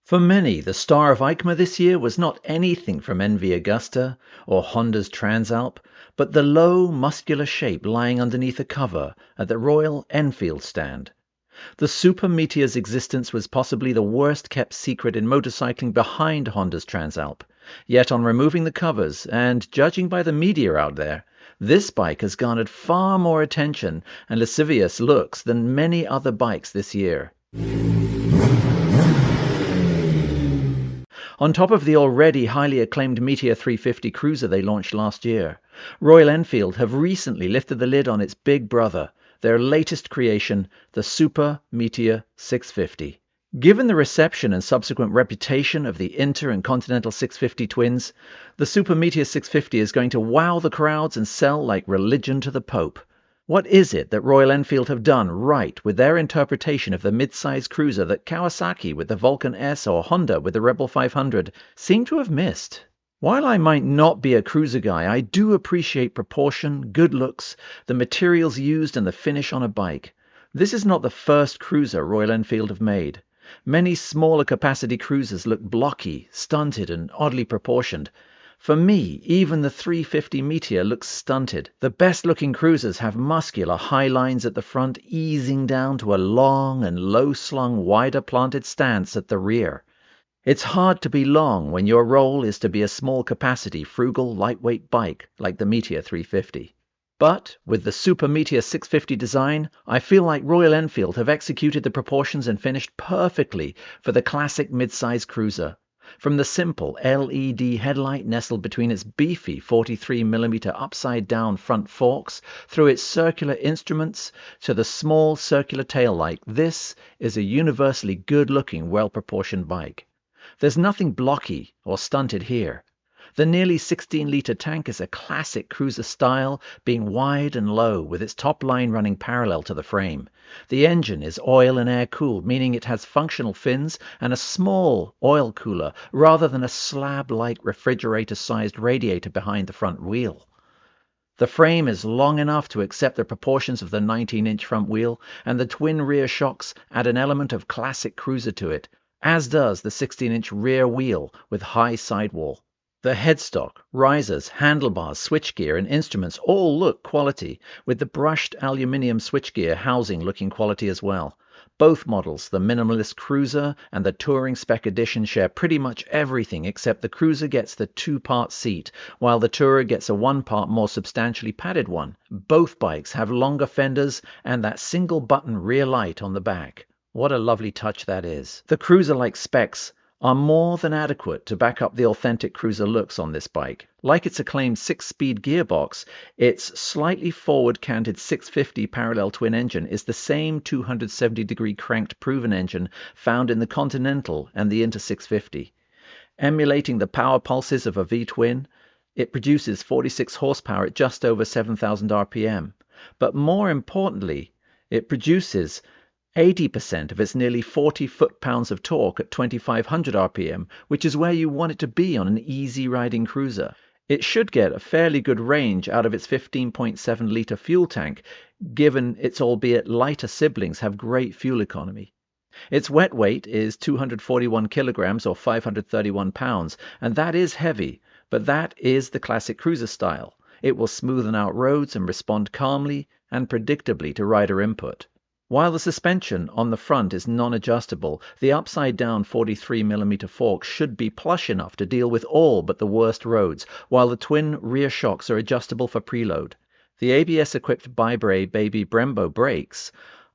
For many, the star of EICMA this year was not anything from NV Augusta or Honda's Transalp, but the low, muscular shape lying underneath a cover at the Royal Enfield stand. The Super Meteor's existence was possibly the worst kept secret in motorcycling behind Honda's Transalp. Yet on removing the covers, and judging by the media out there, this bike has garnered far more attention and lascivious looks than many other bikes this year. On top of the already highly acclaimed Meteor 350 cruiser they launched last year, Royal Enfield have recently lifted the lid on its big brother, their latest creation, the Super Meteor 650. Given the reception and subsequent reputation of the Inter and Continental 650 twins, the Super Meteor 650 is going to wow the crowds and sell like religion to the Pope. What is it that Royal Enfield have done right with their interpretation of the mid-size cruiser that Kawasaki with the Vulcan S or Honda with the Rebel 500 seem to have missed? While I might not be a cruiser guy, I do appreciate proportion, good looks, the materials used and the finish on a bike. This is not the first cruiser Royal Enfield have made. Many smaller capacity cruisers look blocky, stunted and oddly proportioned. For me, even the 350 Meteor looks stunted. The best-looking cruisers have muscular high lines at the front easing down to a long and low-slung, wider-planted stance at the rear. It's hard to be long when your role is to be a small-capacity, frugal, lightweight bike like the Meteor 350. But with the Super Meteor 650 design, I feel like Royal Enfield have executed the proportions and finished perfectly for the classic mid-size cruiser. From the simple LED headlight nestled between its beefy 43mm upside-down front forks, through its circular instruments, to the small circular taillight, this is a universally good-looking, well-proportioned bike. There's nothing blocky or stunted here. The nearly 16-litre tank is a classic cruiser style, being wide and low, with its top line running parallel to the frame. The engine is oil and air cooled, meaning it has functional fins and a small oil cooler rather than a slab-like refrigerator-sized radiator behind the front wheel. The frame is long enough to accept the proportions of the 19-inch front wheel, and the twin rear shocks add an element of classic cruiser to it, as does the 16-inch rear wheel with high sidewall. The headstock, risers, handlebars, switchgear and instruments all look quality, with the brushed aluminium switchgear housing looking quality as well. Both models, the Minimalist Cruiser and the Touring Spec Edition, share pretty much everything except the Cruiser gets the two-part seat, while the Tourer gets a one-part more substantially padded one. Both bikes have longer fenders and that single-button rear light on the back. What a lovely touch that is. The Cruiser-like specs are more than adequate to back up the authentic cruiser looks on this bike. Like its acclaimed 6-speed gearbox, its slightly forward-canted 650 parallel twin engine is the same 270-degree cranked proven engine found in the Continental and the Inter 650. Emulating the power pulses of a V-twin, it produces 46 horsepower at just over 7,000 RPM. But more importantly, it produces 80% of its nearly 40 foot-pounds of torque at 2,500 RPM, which is where you want it to be on an easy-riding cruiser. It should get a fairly good range out of its 15.7-litre fuel tank, given its albeit lighter siblings have great fuel economy. Its wet weight is 241 kilograms or 531 pounds, and that is heavy, but that is the classic cruiser style. It will smoothen out roads and respond calmly and predictably to rider input. While the suspension on the front is non-adjustable, the upside-down 43mm forks should be plush enough to deal with all but the worst roads, while the twin rear shocks are adjustable for preload. The ABS-equipped Bi-Bray Baby Brembo brakes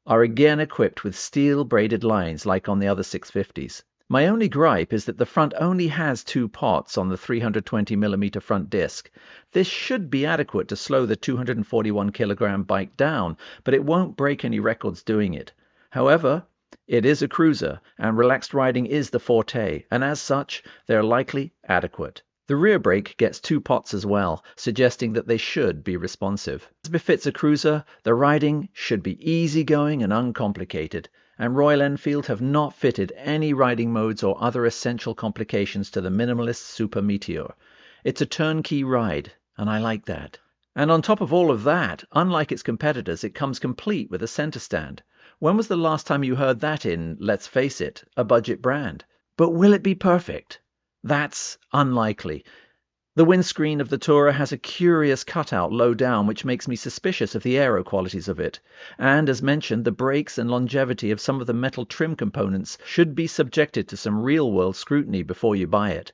are again equipped with steel braided lines like on the other 650s. My only gripe is that the front only has 2 pots on the 320mm front disc. This should be adequate to slow the 241kg bike down, but it won't break any records doing it. However, it is a cruiser, and relaxed riding is the forte, and as such, they're likely adequate. The rear brake gets 2 pots as well, suggesting that they should be responsive. As befits a cruiser, the riding should be easygoing and uncomplicated, and Royal Enfield have not fitted any riding modes or other essential complications to the Minimalist Super Meteor. It's a turnkey ride, and I like that. And on top of all of that, unlike its competitors, it comes complete with a center stand. When was the last time you heard that in, let's face it, a budget brand? But will it be perfect? That's unlikely. The windscreen of the Tourer has a curious cutout low down, which makes me suspicious of the aero qualities of it. And as mentioned, the brakes and longevity of some of the metal trim components should be subjected to some real-world scrutiny before you buy it.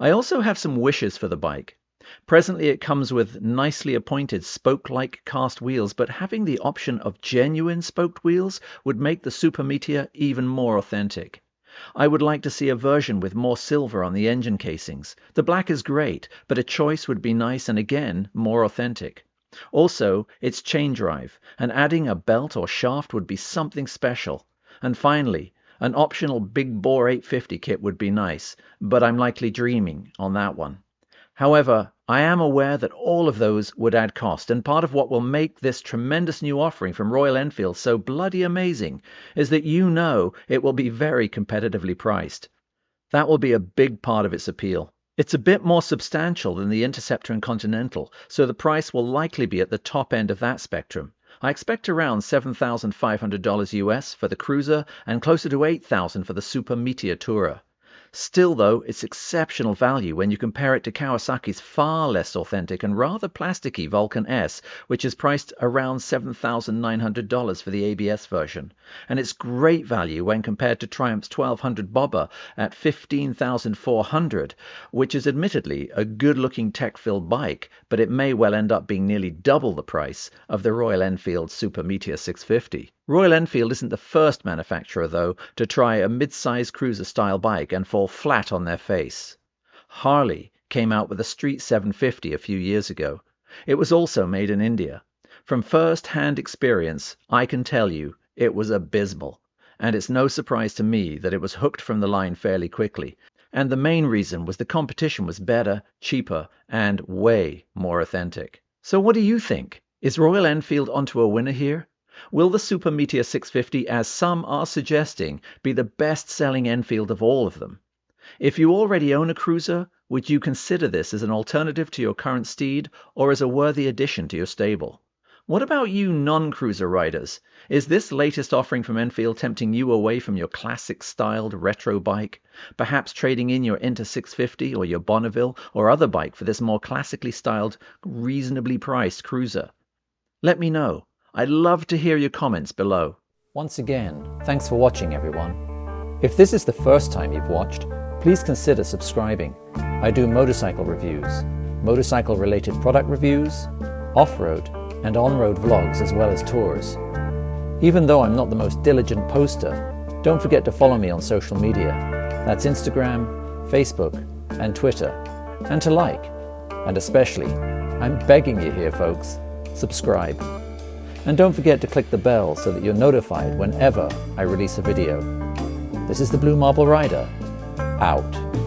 I also have some wishes for the bike. Presently it comes with nicely appointed spoke-like cast wheels, but having the option of genuine spoked wheels would make the Super Meteor even more authentic. I would like to see a version with more silver on the engine casings. The black is great, but a choice would be nice and again, more authentic. Also, it's chain drive, and adding a belt or shaft would be something special. And finally, an optional big bore 850 kit would be nice, but I'm likely dreaming on that one. However, I am aware that all of those would add cost, and part of what will make this tremendous new offering from Royal Enfield so bloody amazing is that you know it will be very competitively priced. That will be a big part of its appeal. It's a bit more substantial than the Interceptor and Continental, so the price will likely be at the top end of that spectrum. I expect around $7,500 US for the Cruiser and closer to $8,000 for the Super Meteor Tourer. Still, though, it's exceptional value when you compare it to Kawasaki's far less authentic and rather plasticky Vulcan S, which is priced around $7,900 for the ABS version. And it's great value when compared to Triumph's 1200 Bobber at $15,400, which is admittedly a good-looking tech-filled bike, but it may well end up being nearly double the price of the Royal Enfield Super Meteor 650. Royal Enfield isn't the first manufacturer, though, to try a mid-size cruiser-style bike and fall flat on their face. Harley came out with a Street 750 a few years ago. It was also made in India. From first-hand experience, I can tell you it was abysmal, and it's no surprise to me that it was hooked from the line fairly quickly. And the main reason was the competition was better, cheaper, and way more authentic. So what do you think? Is Royal Enfield onto a winner here? Will the Super Meteor 650, as some are suggesting, be the best-selling Enfield of all of them? If you already own a cruiser, would you consider this as an alternative to your current steed or as a worthy addition to your stable? What about you non-cruiser riders? Is this latest offering from Enfield tempting you away from your classic-styled retro bike? Perhaps trading in your Inter 650 or your Bonneville or other bike for this more classically styled, reasonably priced cruiser? Let me know. I'd love to hear your comments below. Once again, thanks for watching, everyone. If this is the first time you've watched, please consider subscribing. I do motorcycle reviews, motorcycle-related product reviews, off-road and on-road vlogs, as well as tours. Even though I'm not the most diligent poster, don't forget to follow me on social media. That's Instagram, Facebook and Twitter. And to like. And especially, I'm begging you here, folks, subscribe. And don't forget to click the bell so that you're notified whenever I release a video. This is the BlueMarbleRider, out.